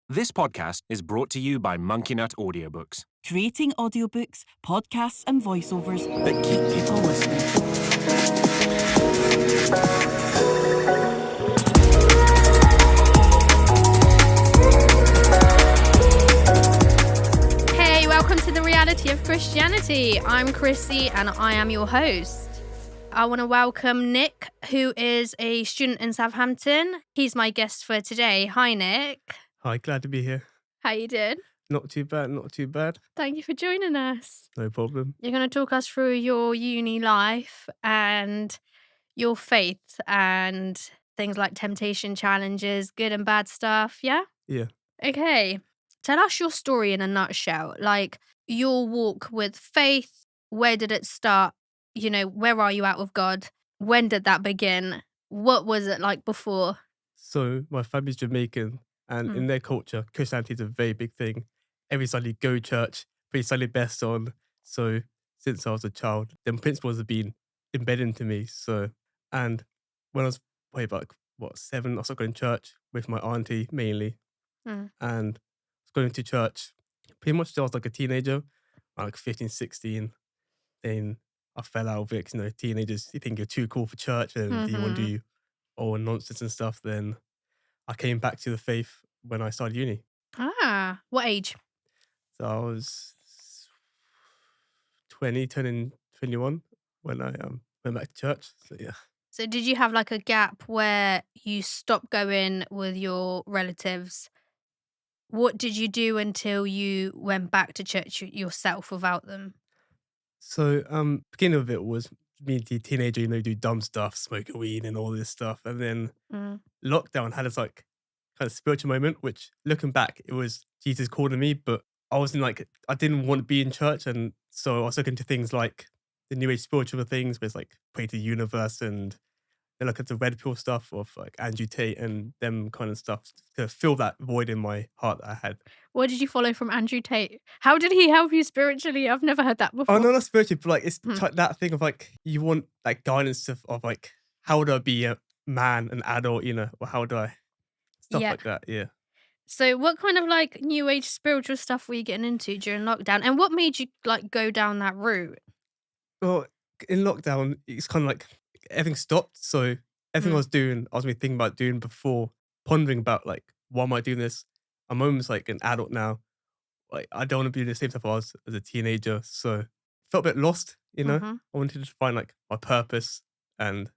This podcast is brought to you by Monkey Nut Audiobooks. Creating audiobooks, podcasts, and voiceovers that keep people listening. Hey, welcome to the Reality of Christianity. I'm Chrissy and I am your host. I want to welcome Nick, who is a student in Southampton. He's my guest for today. Hi, Nick. Hi, glad to be here. How you doing? Not too bad, not too bad. Thank you for joining us. No problem. You're going to talk us through your uni life and your faith and things like temptation challenges, good and bad stuff, yeah? Yeah. Okay. Tell us your story in a nutshell, like your walk with faith. Where did it start? You know, where are you out with God? When did that begin? What was it like before? So my family's Jamaican, and in their culture, Christianity is a very big thing. Every Sunday go to church, pretty Sunday best on. So since I was a child, them principles have been embedded into me. So, and when I was way back, 7, I started going to church with my auntie mainly, Mm. and I was going to church pretty much till I was like a teenager, like 15, 16. Then I fell out of it 'cause, teenagers, you think you're too cool for church and you want to do all nonsense and stuff. Then I came back to the faith when I started uni. Ah, what age? So I was 20, turning 21 when I went back to church. So yeah. So did you have like a gap where you stopped going with your relatives? What did you do until you went back to church yourself without them? So beginning of it was me, the teenager, do dumb stuff, smoking weed and all this stuff. And then Mm. lockdown had this like kind of spiritual moment, which looking back, it was Jesus calling me, but I wasn't like, I didn't want to be in church. And so I was looking into things like the new age spiritual things, where it's like pray to the universe, and then look at the red pill stuff of like Andrew Tate and them kind of stuff to fill that void in my heart that I had. What did you follow from Andrew Tate? How did he help you spiritually? I've never heard that before. Oh, no, not spiritual, but like it's Hmm. that thing of like you want like guidance of like how do I be a man, an adult, or how do I stuff Yeah. like that. Yeah. So what kind of like new age spiritual stuff were you getting into during lockdown? And what made you like go down that route? Well, in lockdown, it's kind of like everything stopped. So everything I was doing, I was really thinking about doing before, pondering about like, why am I doing this? I'm almost like an adult now. Like, I don't want to be the same stuff I was as a teenager. So felt a bit lost, Mhm. I wanted to find like my purpose. And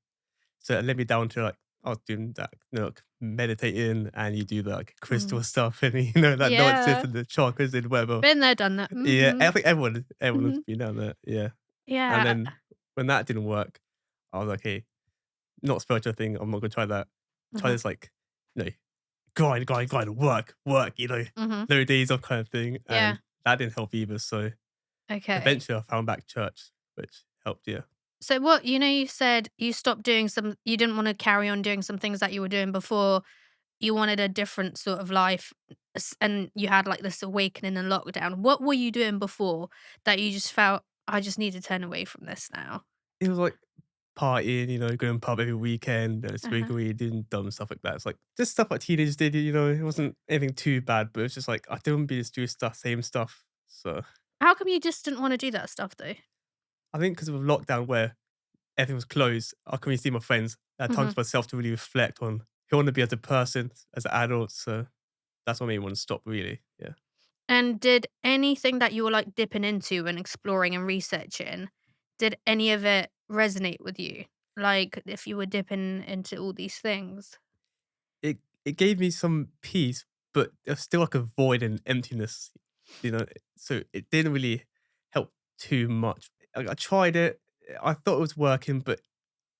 so it led me down to like, I was doing that, like meditating, and you do the like crystal stuff and that Yeah. nonsense and the chakras and whatever. Been there, done that. Yeah, Mhm. I think everyone has Mhm. been down there. Yeah. Yeah. And then when that didn't work, I was like, hey, not spiritual thing. I'm not gonna try that. Try Mhm. this like, grind, work, Mhm. no days off kind of thing. Yeah. And that didn't help either. So Okay. eventually I found back church, which helped, yeah. So what, you said you stopped doing you didn't want to carry on doing some things that you were doing before. You wanted a different sort of life, and you had like this awakening in lockdown. What were you doing before that you just felt, I just need to turn away from this now? It was like partying, going pub every weekend, Uh-huh. smoking weed, doing dumb stuff like that. It's like just stuff like teenagers did, it wasn't anything too bad, but it's just like I don't want to be just doing same stuff. So How come you just didn't want to do that stuff though? I think because of lockdown where everything was closed, I couldn't really see my friends. I had time Mhm. to myself to really reflect on who I want to be as a person, as an adult. So that's what made me want to stop, really. Yeah. And did anything that you were like dipping into and exploring and researching, did any of it resonate with you? Like if you were dipping into all these things? It gave me some peace, but there's still like a void and emptiness, you know. So it didn't really help too much. I tried it. I thought it was working, but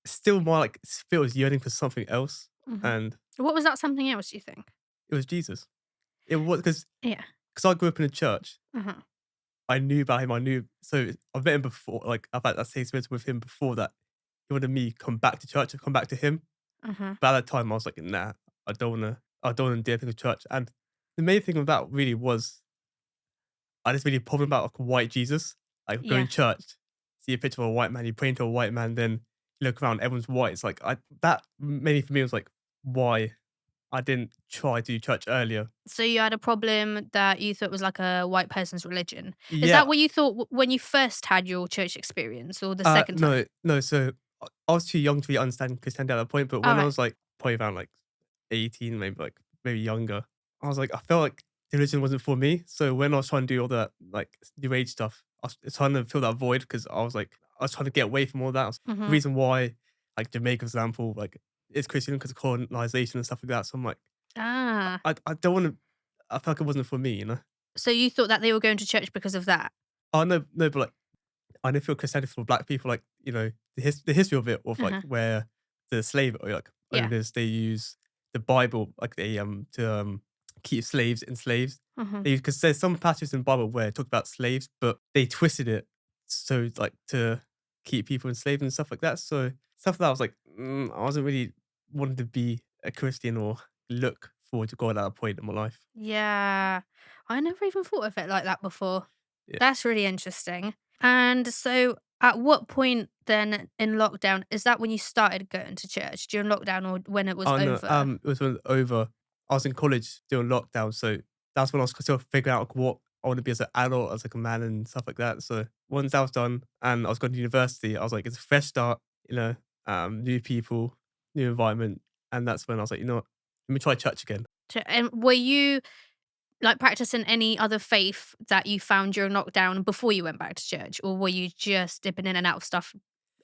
still more like feels yearning for something else. Mhm. And What was that something else, you think? it was Jesus. It was because Yeah. I grew up in a church. Uh-huh. I knew about him. So I've met him before. Like I've had that same experience with him before. That he wanted me come back to church and come back to him. Uh-huh. But at that time, I was like, nah, I don't wanna. I don't wanna do anything with church. And the main thing of that really was I just really problem about like white Jesus. Like going Yeah. to church, see a picture of a white man, you praying to a white man, then you look around, everyone's white. It's like that maybe for me was like, why? I didn't try to do church earlier. So you had a problem that you thought was like a white person's religion. Is Yeah, that what you thought when you first had your church experience or the second time? no, no. So I was too young to really understand Christianity at that point. But All when I right. was like probably around like 18, maybe younger, I was like, I felt like the religion wasn't for me. So when I was trying to do all that like new age stuff, I was trying to fill that void because I was trying to get away from all that. The Mhm. reason why, like Jamaica, for example, like it's Christian because of colonization and stuff like that. So I'm like, Ah. I don't want to. I felt like it wasn't for me, So you thought that they were going to church because of that? Oh no, no, but like I don't feel Christianity for black people, like, the history of it, of like Uh-huh. where the slave or like Yeah. owners, they use the Bible, like they to keep slaves enslaved. Mhm. Because there's some passages in the Bible where it talk about slaves, but they twisted it so like to keep people enslaved and stuff like that. So stuff that I was like, I wasn't really wanting to be a Christian or look forward to God at that point in my life. Yeah. I never even thought of it like that before. Yeah. That's really interesting. And so at what point then in lockdown, is that when you started going to church during lockdown or when it was Oh, no, over? it was when it was over. I was in college during lockdown, so that's when I was still figuring out, like, what I want to be as an adult, as, like, a man and stuff like that. So once that was done and I was going to university, I was like, "It's a fresh start," new people, new environment, and that's when I was like, "You know what? Let me try church again." And were you like practicing any other faith that you found during lockdown before you went back to church? Or were you just dipping in and out of stuff,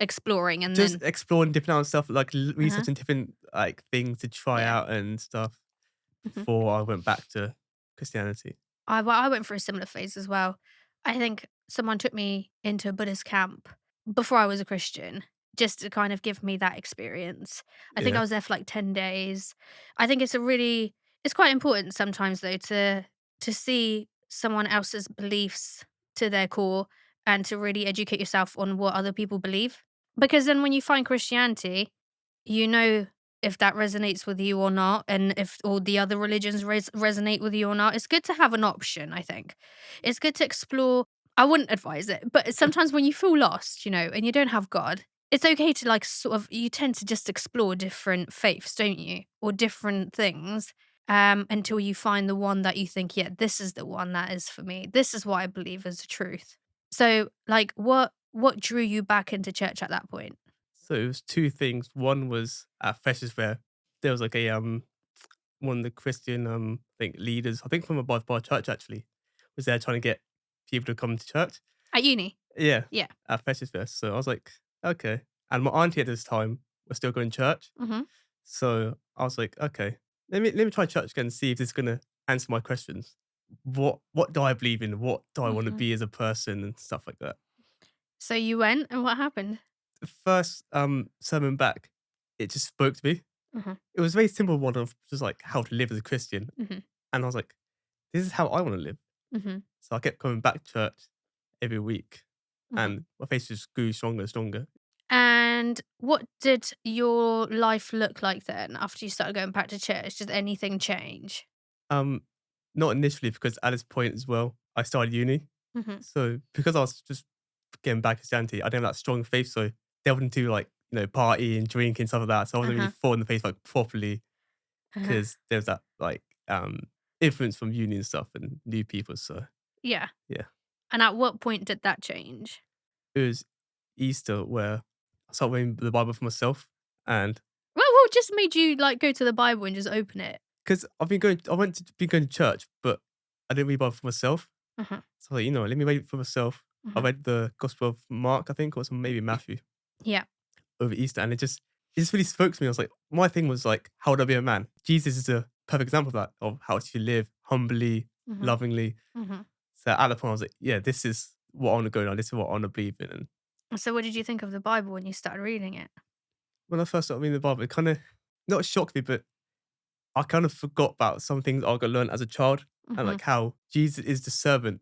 exploring and Just then exploring different other stuff, like, uh-huh. researching different, like, things to try Yeah. out and stuff Mhm. before I went back to Christianity. I went through a similar phase as well. I think someone took me into a Buddhist camp before I was a Christian, just to kind of give me that experience. I think I Yeah. was there for like 10 days. I think it's quite important sometimes though to see someone else's beliefs to their core and to really educate yourself on what other people believe. Because then when you find Christianity, you know if that resonates with you or not, and if all the other religions resonate with you or not. It's good to have an option, I think. It's good to explore. I wouldn't advise it, but sometimes when you feel lost, and you don't have God, it's okay to like sort of, you tend to just explore different faiths, don't you? Or different things until you find the one that you think, yeah, this is the one that is for me. This is what I believe is the truth. So, like, what drew you back into church at that point? So it was two things. One was at Freshers Fair. There was like a one of the Christian I think leaders, I think from above bar church actually, was there trying to get people to come to church. At uni? Yeah, Yeah. at Freshers Fair. So I was like, okay. And my auntie at this time was still going to church. Mhm. So I was like, okay, let me try church again and see if this is gonna answer my questions. What do I believe in? What do I want to Mhm. be as a person and stuff like that. So you went, and what happened? The first sermon back, it just spoke to me. Mhm. It was a very simple one of just like how to live as a Christian. Mhm. And I was like, this is how I want to live. Mhm. So I kept coming back to church every week Mhm. and my face just grew stronger and stronger. And what did your life look like then after you started going back to church? Did anything change? Um, Not initially because at this point as well, I started uni. Mhm. So because I was just getting back to Christianity, I didn't have that strong faith. So delved into like, party and drinking, stuff like that. So I wasn't really Uh-huh. thought in the face like properly Uh-huh. because there's that like influence from uni and stuff and new people. So Yeah. yeah. And at what point did that change? It was Easter where I started reading the Bible for myself, and Well, what just made you like go to the Bible and just open it? because I went to be going to church, but I didn't read Bible for myself. Uh-huh. So like, let me read it for myself. I Uh-huh. read the Gospel of Mark, I think, or some maybe Matthew Yeah. over Easter, and it just really spoke to me. I was like, my thing was like, how would I be a man? Jesus is a perfect example of that, of how to live humbly, Mhm. lovingly. Mhm. So at that point, I was like, yeah, this is what I want to go now. This is what I want to believe in. And So what did you think of the Bible when you started reading it? when I first started reading the Bible, it kind of not shocked me, but I kind of forgot about some things I got learned as a child and Mhm. like how Jesus is the servant,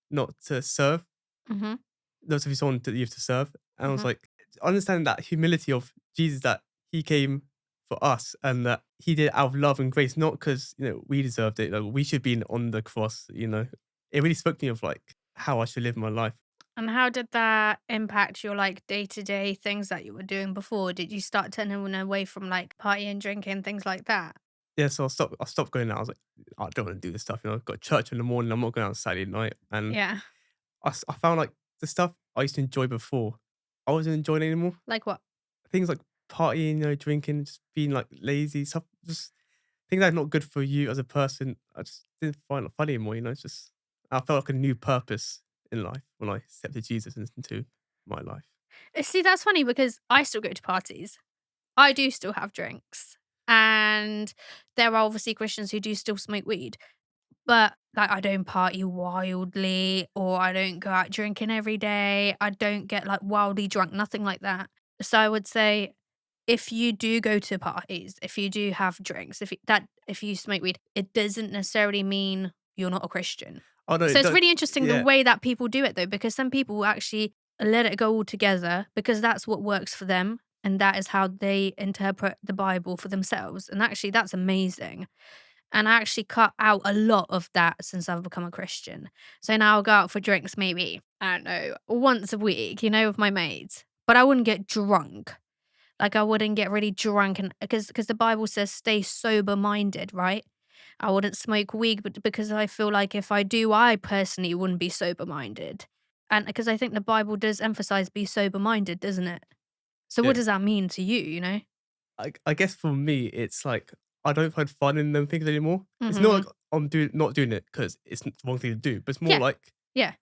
not to serve. Mhm. Those of you someone that you have to serve. And I was Mhm. like, understanding that humility of Jesus, that he came for us and that he did it out of love and grace, not because, we deserved it. Like we should be on the cross. It really spoke to me of like how I should live my life. And how did that impact your like day-to-day things that you were doing before? Did you start turning away from like partying, drinking, things like that? Yeah, so I stopped going out. I was like, I don't want to do this stuff. I've got church in the morning. I'm not going out Saturday night. And Yeah. I found like the stuff I used to enjoy before, I wasn't enjoying anymore. Like what? Things like partying, drinking, just being like lazy, stuff, just things that are not good for you as a person. I just didn't find it funny anymore. It's just I felt like a new purpose in life when I accepted Jesus into my life. See, that's funny because I still go to parties. I do still have drinks. And there are obviously Christians who do still smoke weed. But like I don't party wildly or I don't go out drinking every day. I don't get like wildly drunk, nothing like that. So I would say if you do go to parties, if you do have drinks, if you smoke weed, it doesn't necessarily mean you're not a Christian. Oh no, So it it's does. really interesting the Yeah, way that people do it though, because some people will actually let it go all together because that's what works for them and that is how they interpret the Bible for themselves. And actually that's amazing. And I actually cut out a lot of that since I've become a Christian. So now I'll go out for drinks maybe, I don't know, once a week, with my mates. But I wouldn't get drunk. Like I wouldn't get really drunk and because the Bible says stay sober minded, right? I wouldn't smoke weed but because I feel like if I do, I personally wouldn't be sober minded. And because I think the Bible does emphasize be sober minded, doesn't it? So what yeah. does that mean to you? I guess for me, it's like I don't find fun in them things anymore. It's not like Mhm. I'm not doing it because it's the wrong thing to do, but it's more Yeah. like Yeah.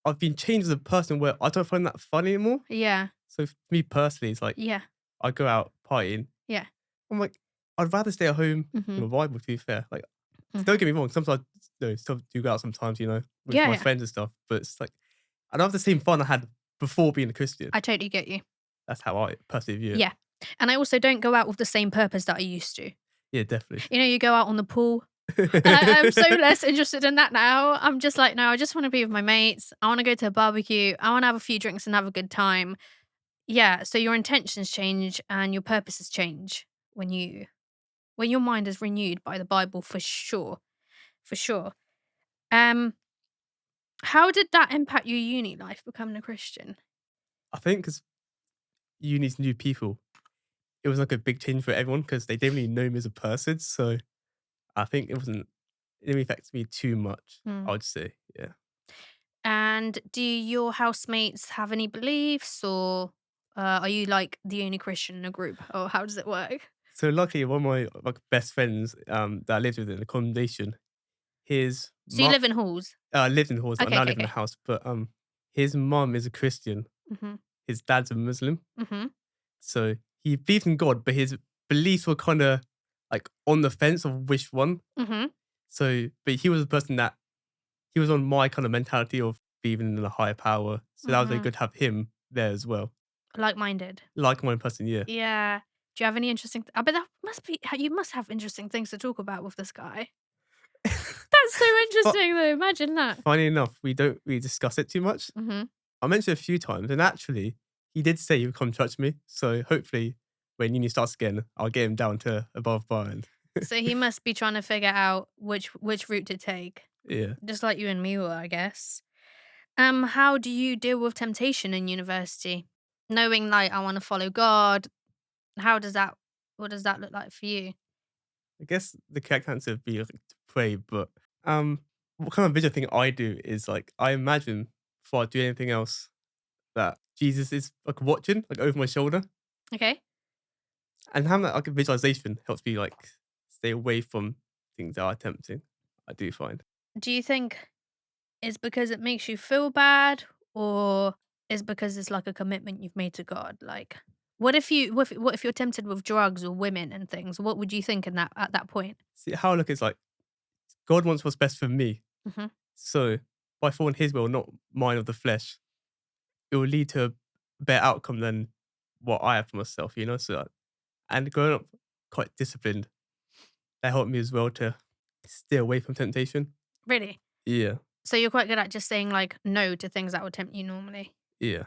I've been changed as a person where I don't find that fun anymore. Yeah. So for me personally, it's like Yeah. I go out partying. Yeah. I'm like, I'd rather stay at home Mhm. with my Bible, to be fair. Like, don't Mhm. get me wrong, sometimes still do go out sometimes, with Yeah, my yeah. friends and stuff. But it's like I don't have the same fun I had before being a Christian. I totally get you. That's how I personally view it. Yeah. And I also don't go out with the same purpose that I used to. Yeah, definitely. You go out on the pool. And I'm so less interested in that now. I'm just like, no, I just want to be with my mates. I want to go to a barbecue. I want to have a few drinks and have a good time. Yeah. So your intentions change and your purposes change when your mind is renewed by the Bible for sure. For sure. Um, how did that impact your uni life becoming a Christian? I think because uni's new people, it was like a big change for everyone because they didn't really know me as a person. So I think it didn't affect me too much, Hmm. I would say. Yeah. And do your housemates have any beliefs, or are you like the only Christian in a group, or how does it work? So luckily, one of my like best friends that I lived with in accommodation, his So you mum live in halls? lived in halls. I Okay, now okay, live in a okay. house, but his mum is a Christian. Mhm, His dad's a Muslim, mhm, so he believed in God, but his beliefs were kind of like on the fence of which one. mhm, So, but he was a person that he was on my kind of mentality of believing in a higher power. So that was very mhm. good to have him there as well. Like-minded. Like my person, yeah. Yeah. Do you have any interesting? I bet that must be. You must have interesting things to talk about with this guy. That's so But interesting, though. Imagine that. funny enough, we don't really discuss it too much. Mhm. I mentioned it a few times, and actually, he did say he would come touch me. So hopefully, when uni starts again, I'll get him down to above bar and So he must be trying to figure out which route to take, yeah. just like you and me were, I guess. How do you deal with temptation in university? Knowing like I want to follow God, how does that what does that look like for you? I guess the correct answer would be like to pray, but what kind of visual thing I do is like I imagine before I do anything else that Jesus is like watching, like over my shoulder, Okay. and having that like a visualization helps me like stay away from things that are tempting. I do find. Do you think it's because it makes you feel bad or is because it's like a commitment you've made to God? Like what if you're tempted with drugs or women and things? What would you think in that at that point? See how I look is like God wants what's best for me. Mhm. So by following His will, not mine of the flesh, it will lead to a better outcome than what I have for myself. So and growing up quite disciplined, that helped me as well to stay away from temptation. Really? Yeah, So you're quite good at just saying like no to things that would tempt you normally. yeah.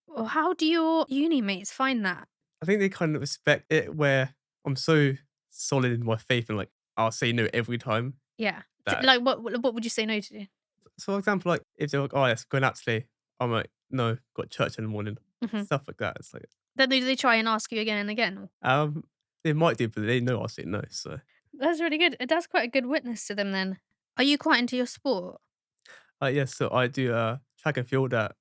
Well, how do your uni mates find that? I think they kind of respect it where I'm so solid in my faith and like I'll say no every time. Yeah. That Like what would you say no to? so for example, like if they're like, oh yes, going out today, I'm like, no, got church in the morning. Mhm. Stuff like that. It's like Then they try and ask you again and again. um they might do, but they know I'll say no. So That's really good. That's quite a good witness to them then. Are you quite into your sport? Yes, so I do track and field at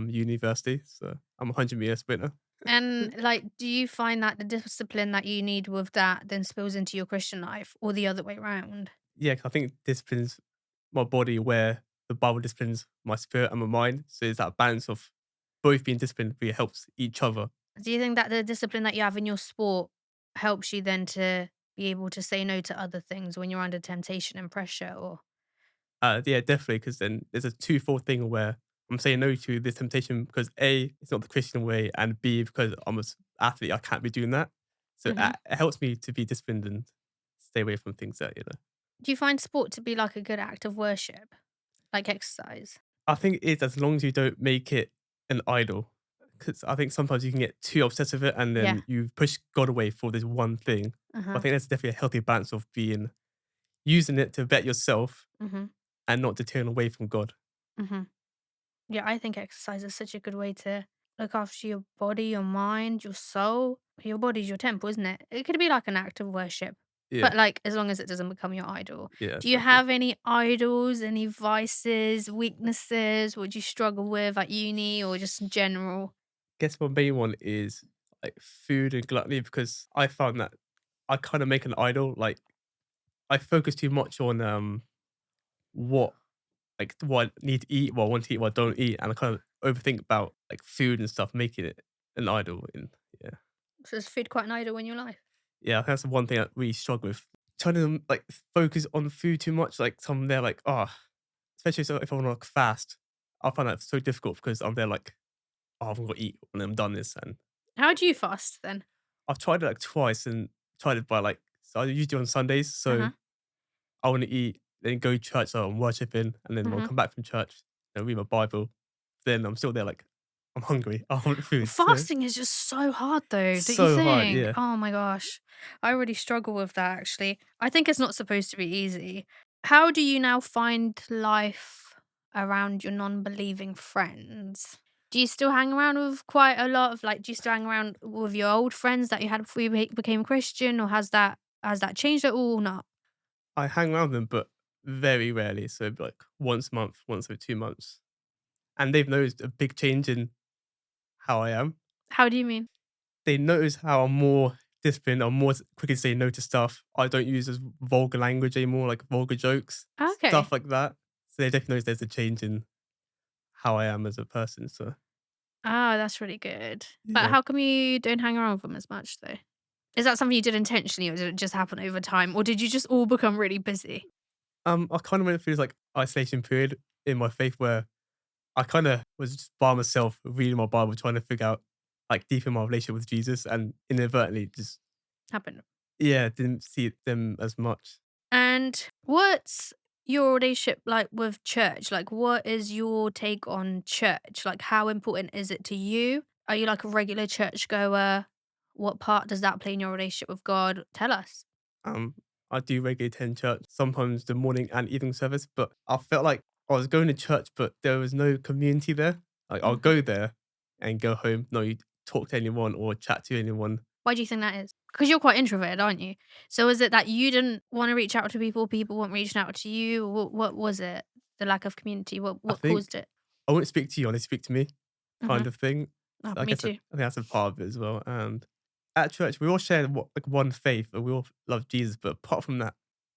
university. So I'm a 100-meter sprinter. And like, do you find that the discipline that you need with that then spills into your Christian life or the other way around? Yeah, 'cause I think disciplines my body where the Bible disciplines my spirit and my mind. So it's that balance of both being disciplined really helps each other. Do you think that the discipline that you have in your sport helps you then to be able to say no to other things when you're under temptation and pressure or Yeah, definitely. Because then there's a twofold thing where I'm saying no to this temptation because A, it's not the Christian way, and B, because I'm an athlete, I can't be doing that. So Mhm. it helps me to be disciplined and stay away from things that, Do you find sport to be like a good act of worship, like exercise? I think it is as long as you don't make it an idol. Because I think sometimes you can get too obsessed with it and Yeah. then you push God away for this one thing. But I Uh-huh. think that's definitely a healthy balance of being using it to bet yourself Mhm. and not to turn away from God. Mhm. Yeah, I think exercise is such a good way to look after your body, your mind, your soul. Your body's your temple, isn't it? It could be like an act of worship, Yeah, but like as long as it doesn't become your idol. yeah, Do you exactly. have any idols, any vices, weaknesses? What do you struggle with at uni or just in general? Guess my main one is like food and gluttony because I found that I kind of make an idol. Like I focus too much on what what I need to eat, what I want to eat, what I don't eat, and I kind of overthink about like food and stuff, making it an idol. And yeah. So is food quite an idol in your life? Yeah, I think that's the one thing I really struggle with. Trying to like focus on food too much, like some they're like, oh, especially so if I want to like fast, I find that so difficult because I'm there like, oh, I'm gonna eat when I'm done this. And How do you fast then? I've tried it like twice and tried it by like, so I usually do on Sundays. So Uh-huh. I want to eat, then go to church, so I'm worshiping, and then when I Mhm. come back from church, read my Bible. Then I'm still there like, I'm hungry. I want food. So Fasting is just so hard though, don't you so hard. think? Yeah. Oh my gosh. I really struggle with that actually. I think it's not supposed to be easy. How do you now find life around your non-believing friends? Do you still hang around with quite a lot of like do you still hang around with your old friends that you had before you became Christian or has that changed at all or not? I hang around them, but very rarely. So like once a month, once every 2 months. And they've noticed a big change in how I am. How do you mean? They notice how I'm more disciplined, I'm more quick to say no to stuff. I don't use as vulgar language anymore, like vulgar jokes, Okay. stuff like that. So they definitely notice there's a change in how I am as a person. So Oh, that's really good. But yeah. how come you don't hang around with them as much though? Is that something you did intentionally or did it just happen over time? Or did you just all become really busy? I kind of went through this like isolation period in my faith where I kind of was just by myself reading my Bible, trying to figure out like deepen my relationship with Jesus and inadvertently just, Happened. yeah, didn't see them as much. And what's your relationship like with church? Like, what is your take on church? Like, how important is it to you? Are you like a regular church goer? What part does that play in your relationship with God? Tell us. Um, I do regularly attend church, sometimes the morning and evening service, but I felt like I was going to church, but there was no community there. Like I'll Mhm. go there and go home, not you talk to anyone or chat to anyone. Why do you think that is? Because you're quite introverted, aren't you? So is it that you didn't want to reach out to people, people weren't reaching out to you? What was it? The lack of community? What I what think caused it? I won't speak to you, only speak to me, Mhm. kind of thing. Oh, So I me guess too. I think that's a part of it as well. And at church, we all share what like one faith, and we all love Jesus. But apart from that,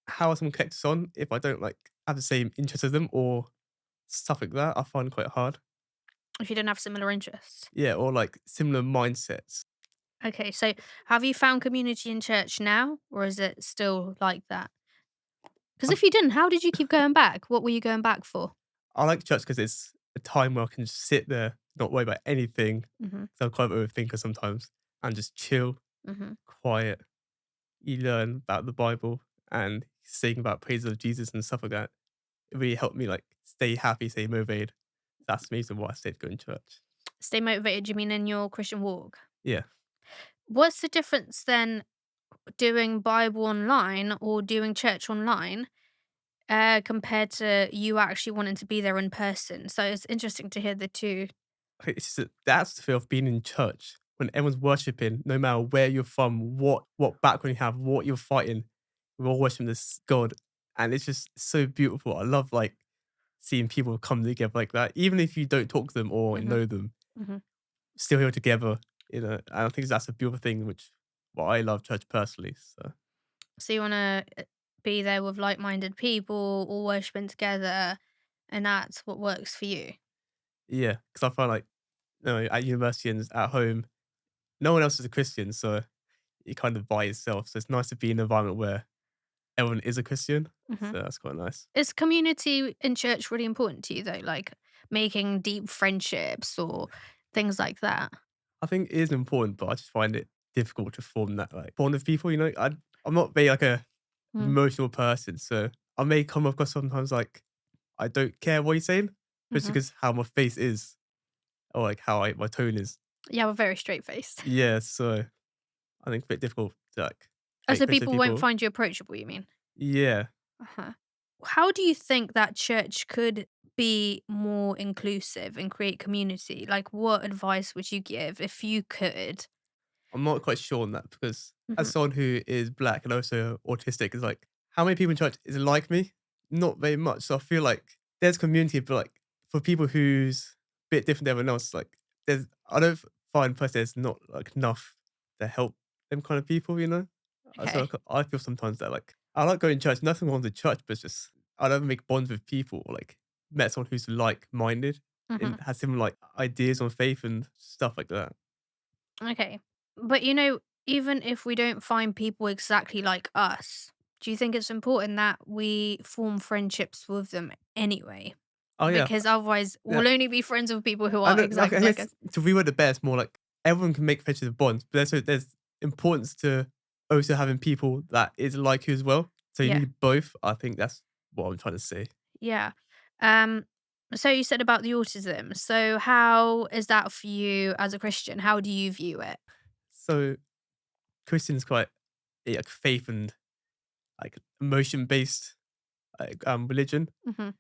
how someone connects on if I don't like have the same interest as them or stuff like that, I find quite hard. If you didn't have similar interests. Yeah, or like similar mindsets. Okay, so have you found community in church now, or is it still like that? Because I've, if you didn't, how did you keep going back? What were you going back for? I like church because it's a time where I can just sit there, not worry about anything. Mhm, So I'm quite an overthinker sometimes, and just chill, mhm. quiet. You learn about the Bible and sing about praises of Jesus and stuff like that. It really helped me like stay happy, stay motivated. That's the reason why I stayed going to church. Stay motivated, you mean in your Christian walk? Yeah. What's the difference then doing Bible online or doing church online compared to you actually wanting to be there in person? So it's interesting to hear the two. It's just that's the feel of being in church when everyone's worshiping, no matter where you're from, what background you have, what you're fighting. we're all worshiping this God, and it's just so beautiful. I love like seeing people come together like that, even if you don't talk to them or Mhm. know them, Mhm. still here together. And I think that's a beautiful thing, which what I love church personally. So So you wanna be there with like-minded people, all worshiping together, and that's what works for you? yeah, because I find like at university and at home, no one else is a Christian, so you're kind of by yourself. So it's nice to be in an environment where everyone is a Christian. Mhm. So that's quite nice. Is community in church really important to you though? Like making deep friendships or things like that? I think it is important, but I just find it difficult to form that like bond with people. I'm not very like a Mm. emotional person, so I may come across sometimes like I don't care what you're saying, just Mhm. because how my face is or like how my tone is. Yeah, we're very straight faced. Yeah, so I think it's a bit difficult to like Oh, make so friends with people won't people. find you approachable, you mean? Yeah. Uh-huh. How do you think that church could be more inclusive and create community? Like, what advice would you give if you could? I'm not quite sure on that because as Mhm. someone who is black and also autistic, is like how many people in church is like me? Not very much. So I feel like there's community, but like for people who's a bit different than everyone else, like I don't find personally there's not like enough to help them kind of people. So Okay. I feel sometimes that like I like going to church. Nothing wrong with church, but it's just I don't make bonds with people. Or, like met someone who's like minded and Mhm. has similar like ideas on faith and stuff like that. Okay. But even if we don't find people exactly like us, do you think it's important that we form friendships with them anyway? Oh yeah, Because otherwise, yeah. we'll only be friends with people who I are know, like, I exactly like guess us. to reword it better, it's more like everyone can make friendships bonds, but there's importance to also having people that is like you as well. So you Yeah. need both. I think that's what I'm trying to say. Yeah. Um, so you said about the autism. So how is that for you as a Christian? How do you view it? So Christian's quite like faith and like emotion based like religion. Mhm.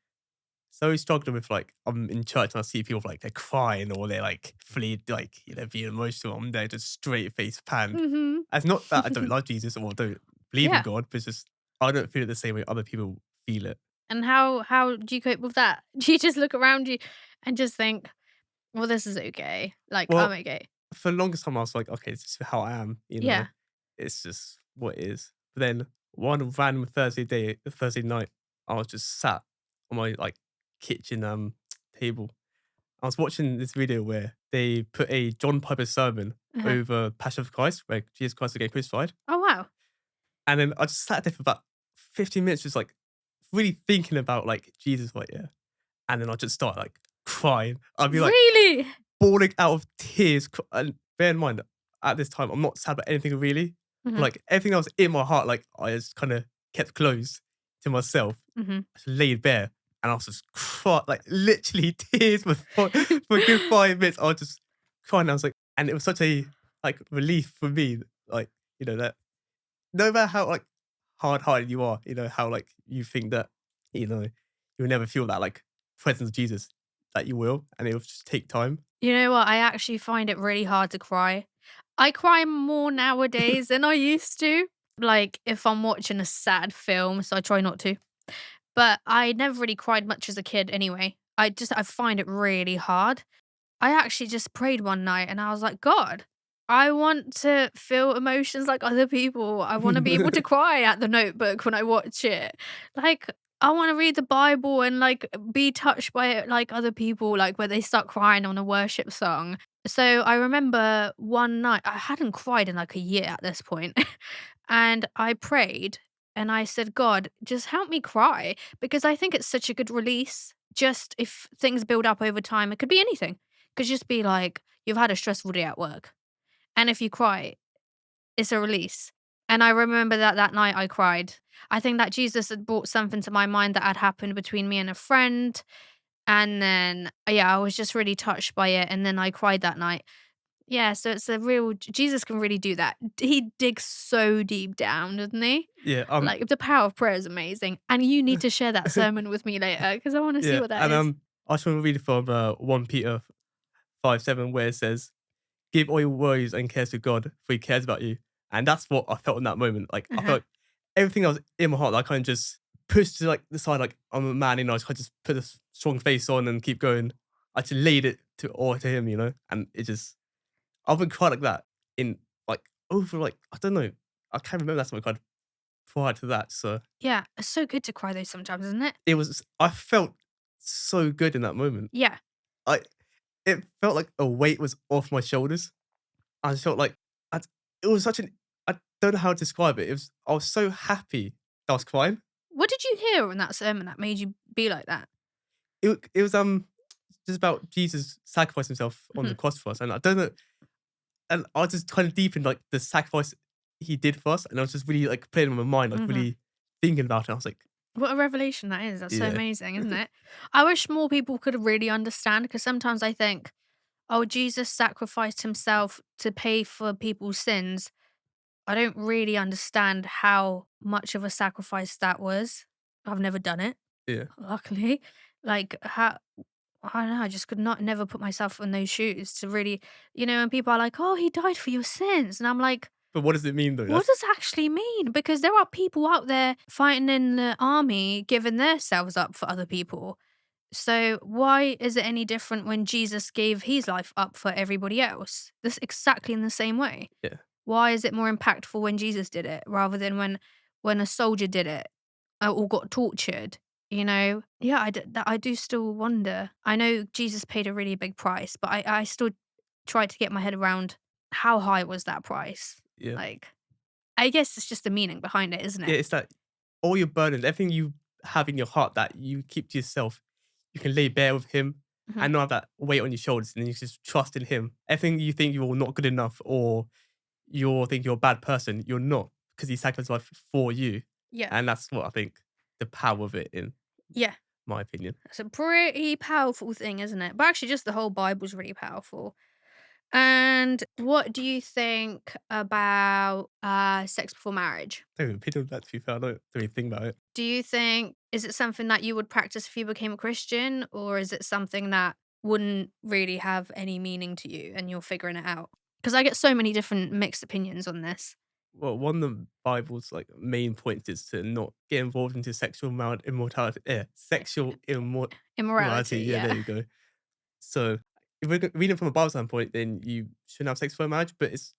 So he's struggling with like I'm in church and I see people like they're crying or they're like fully like being emotional. I'm there just straight face pan. Mhm. It's not that I don't love Jesus or don't believe in Yeah. God, but it's just I don't feel it the same way other people feel it. And how do you cope with that? Do you just look around you and just think, "Well, this is okay. Like, I'm Well, okay." for the longest time I was like, okay, this is how I am. Yeah. It's just what it is. But then one random Thursday night, I was just sat on my like kitchen table. I was watching this video where they put a John Piper sermon Uh-huh. over Passion of Christ, where Jesus Christ is getting crucified. Oh, wow. And then I just sat there for about 15 minutes, just like really thinking about like Jesus, like, yeah. And then I just started like crying. I'd be like Really? bawling out of tears. And bear in mind, at this time, I'm not sad about anything really. But Mhm. like everything that was in my heart, like I just kind of kept close to myself. Mhm. I just laid bare. And I was just crying, like literally tears for a good 5 minutes. I was just crying. I was like, and it was such a like relief for me, like, that no matter how like hard-hearted you are, how like you think that, you'll never feel that like presence of Jesus that you will, and it'll just take time. You know what? I actually find it really hard to cry. I cry more nowadays than I used to. Like, if I'm watching a sad film, so I try not to. But I never really cried much as a kid anyway. I find it really hard. I actually just prayed one night and I was like, God, I want to feel emotions like other people. I want to be able to cry at the notebook when I watch it. Like, I want to read the Bible and like be touched by it like other people, like where they start crying on a worship song. So I remember one night, I hadn't cried in like a year at this point, and I prayed and I said, God, just help me cry because I think it's such a good release. Just if things build up over time, it could be anything. Could just be like you've had a stressful day at work. And if you cry, it's a release. And I remember that night I cried. I think that Jesus had brought something to my mind that had happened between me and a friend. And then, yeah, I was just really touched by it. And then I cried that night. Yeah, so it's a real, Jesus can really do that. He digs so deep down, doesn't he? Yeah, Like the power of prayer is amazing. And you need to share that sermon with me later because I want to see yeah, what that and is. I just want to read from 1 Peter 5:7, where it says, "Give all your worries and cares to God, for He cares about you." And that's what I felt in that moment. Like I Uh-huh. felt everything that was in my heart, I kind of just pushed to like the side, like I'm a man, I just put a strong face on and keep going. I just laid it to all to him, and it just I've been crying like that in like over like I don't know, I can't remember last time I cried prior to that. So Yeah, it's so good to cry though sometimes, isn't it? I felt so good in that moment. Yeah. I It felt like a weight was off my shoulders. I just felt like I it was such an I don't know how to describe it. I was so happy that I was crying. What did you hear in that sermon that made you be like that? It was just about Jesus sacrificing himself on the Mhm, cross for us, and I don't know, and I was just kind of deep in like the sacrifice he did for us, and I was just really like playing in my mind, like mhm. really thinking about it. I was like, What a revelation that is. That's so yeah, amazing, isn't it? I wish more people could really understand because sometimes I think, oh, Jesus sacrificed himself to pay for people's sins. I don't really understand how much of a sacrifice that was. I've never done it, yeah. luckily. Like, how, I don't know, I just could not never put myself in those shoes to really, and people are like, oh, he died for your sins. And I'm like, But what does it mean though? what does that actually mean? Because there are people out there fighting in the army, giving themselves up for other people. So why is it any different when Jesus gave his life up for everybody else? That's exactly in the same way. Yeah, Why is it more impactful when Jesus did it rather than when a soldier did it or got tortured? Yeah, I do still wonder. I know Jesus paid a really big price, but I still try to get my head around how high was that price. yeah, Like, I guess it's just the meaning behind it, isn't yeah. it? It's that all your burdens, everything you have in your heart that you keep to yourself, you can lay bare with him Hmm. and not have that weight on your shoulders, and then you just trust in him. Everything you think you're not good enough or you think you're a bad person, you're not because he sacrificed his life for you, Yeah, and that's what I think the power of it, in yeah. my opinion. It's a pretty powerful thing, isn't it? But actually, just the whole Bible's really powerful. And what do you think about sex before marriage? I don't have an opinion on that, to be fair. I don't really think about it. Do you think is it something that you would practice if you became a Christian, or is it something that wouldn't really have any meaning to you and you're figuring it out? Because I get so many different mixed opinions on this. Well, one of the Bible's like main points is to not get involved into immortality. Yeah, sexual immorality. Immorality, Yeah, there yeah. you go. So if we're reading from a Bible standpoint, then you shouldn't have sex before marriage. But it's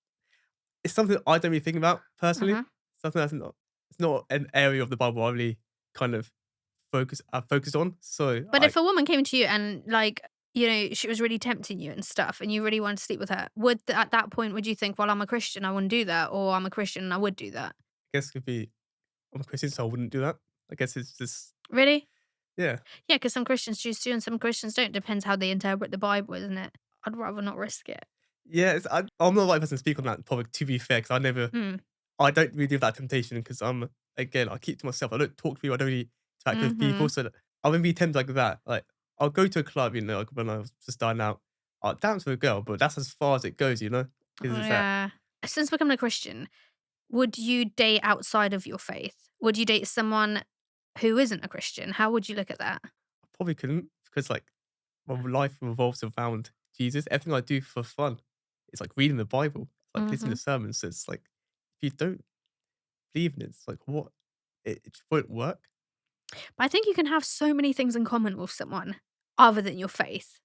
something I don't really think about personally. Hmm. Something that's not it's not an area of the Bible I really kind of focused on. So But if a woman came to you and she was really tempting you and stuff, and you really wanted to sleep with her, at that point would you think, well, I'm a Christian, I wouldn't do that, or I'm a Christian and I would do that? guess it could be I'm a Christian, so I wouldn't do that. I guess it's just Really? yeah. Yeah, because some Christians choose to and some Christians don't. Depends how they interpret the Bible, isn't it? I'd rather not risk it. Yeah, I'm not the right person to speak on that topic, to be fair, because Mm. I don't really do that temptation because again, I keep to myself. I don't talk to people. I don't really interact with people. Mhm. So that I wouldn't be tempted like that. Like, I'll go to a club, like when I was just starting out. I'll dance with a girl, but that's as far as it goes, Oh, Because it's that, yeah. Since becoming a Christian, would you date outside of your faith? Would you date someone who isn't a Christian? How would you look at that? I probably couldn't because, like, my life revolves around Jesus. Everything I do for fun. It's like reading the Bible, it's like listening to Mhm. sermons. So it's like, if you don't believe in it, it's like, what? It just won't work. But I think you can have so many things in common with someone other than your faith,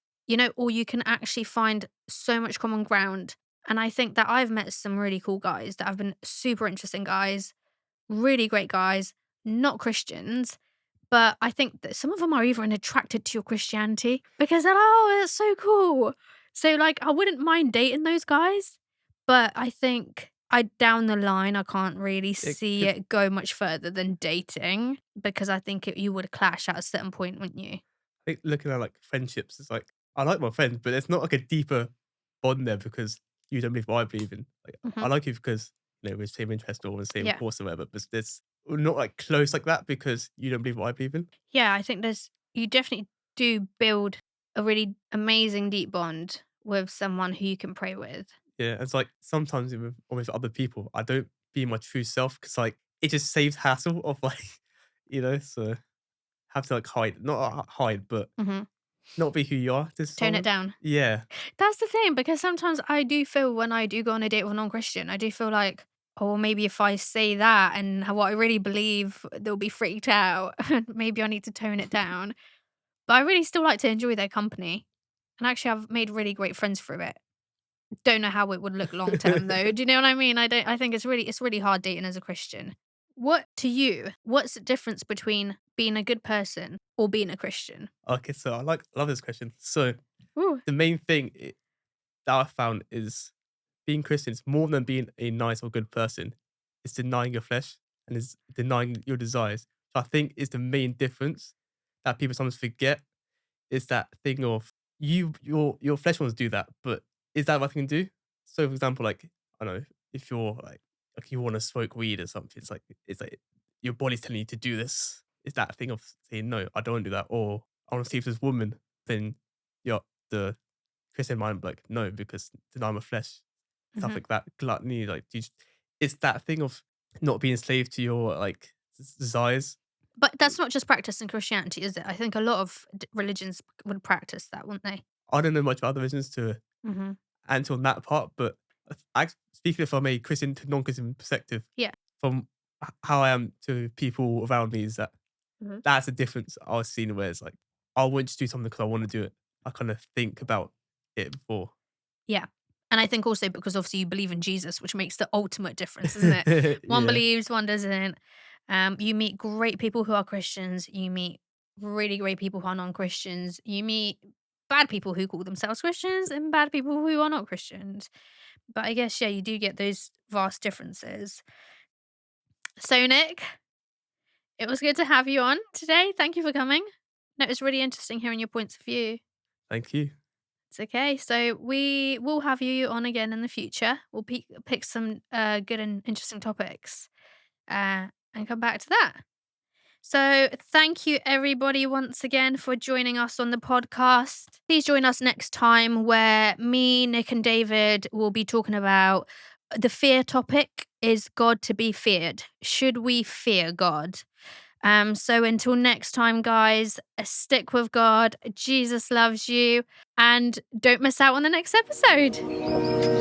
or you can actually find so much common ground. And I think that I've met some really cool guys that have been super interesting guys, really great guys, not Christians. But I think that some of them are even attracted to your Christianity because they're like, oh, that's so cool. So, like, I wouldn't mind dating those guys, but I think down the line, I can't really It see could it go much further than dating because I think you would clash at a certain point, wouldn't you? think looking at like friendships, it's like I like my friends, but there's not like a deeper bond there because you don't believe what I believe in. Like Hmm. I like you because we're the same interest or the same Yeah. course or whatever, but there's we're not like close like that because you don't believe what I believe in. Yeah, I think you definitely do build a really amazing deep bond with someone who you can pray with. Yeah, it's like sometimes with other people, I don't be my true self because like it just saves hassle of like so have to like hide, not hide, but Hmm. not be who you are to Tone it someone. down. Yeah, That's the thing, because sometimes I do feel when I do go on a date with a non-Christian, I do feel like or maybe if I say that and what I really believe, they'll be freaked out. Maybe I need to tone it down. But I really still like to enjoy their company. And actually, I've made really great friends through it. Don't know how it would look long term though. Do you know what I mean? I think it's really hard dating as a Christian. What to you? What's the difference between being a good person or being a Christian? Okay, so love this question. So Ooh. the main thing that I found is being Christian is more than being a nice or good person. It's denying your flesh and is denying your desires. So I think is the main difference that people sometimes forget is that thing of your flesh wants to do that, but is that what I can do? So for example, like I don't know, if you're like you want to smoke weed or something, it's like your body's telling you to do this. Is that thing of saying no, I don't want to do that, or I want to see if this woman, then the Christian mind be like no because deny my flesh, stuff Mhm. like that, gluttony, like it's that thing of not being slave to your like desires. But that's not just practice in Christianity, is it? I think a lot of religions would practice that, wouldn't they? I don't know much about other religions to Hmm. answer on that part, but I speaking from a Christian to non-Christian perspective, Yeah. from how I am to people around me, is that Mhm. that's a difference I was seeing where it's like I wouldn't just do something because I want to do it. I kind of think about it before. Yeah. And I think also because obviously you believe in Jesus, which makes the ultimate difference, isn't it? One Yeah. believes, one doesn't. You meet great people who are Christians. You meet really great people who are non-Christians. You meet bad people who call themselves Christians and bad people who are not Christians. But I guess, yeah, you do get those vast differences. So, Nick, it was good to have you on today. Thank you for coming. No, it was really interesting hearing your points of view. Thank you. It's okay. So we will have you on again in the future. We'll pick some good and interesting topics and come back to that. So thank you everybody once again for joining us on the podcast. Please join us next time where me, Nick, and David will be talking about the fear topic. Is God to be feared? Should we fear God? So until next time, guys, stick with God. Jesus loves you. And don't miss out on the next episode.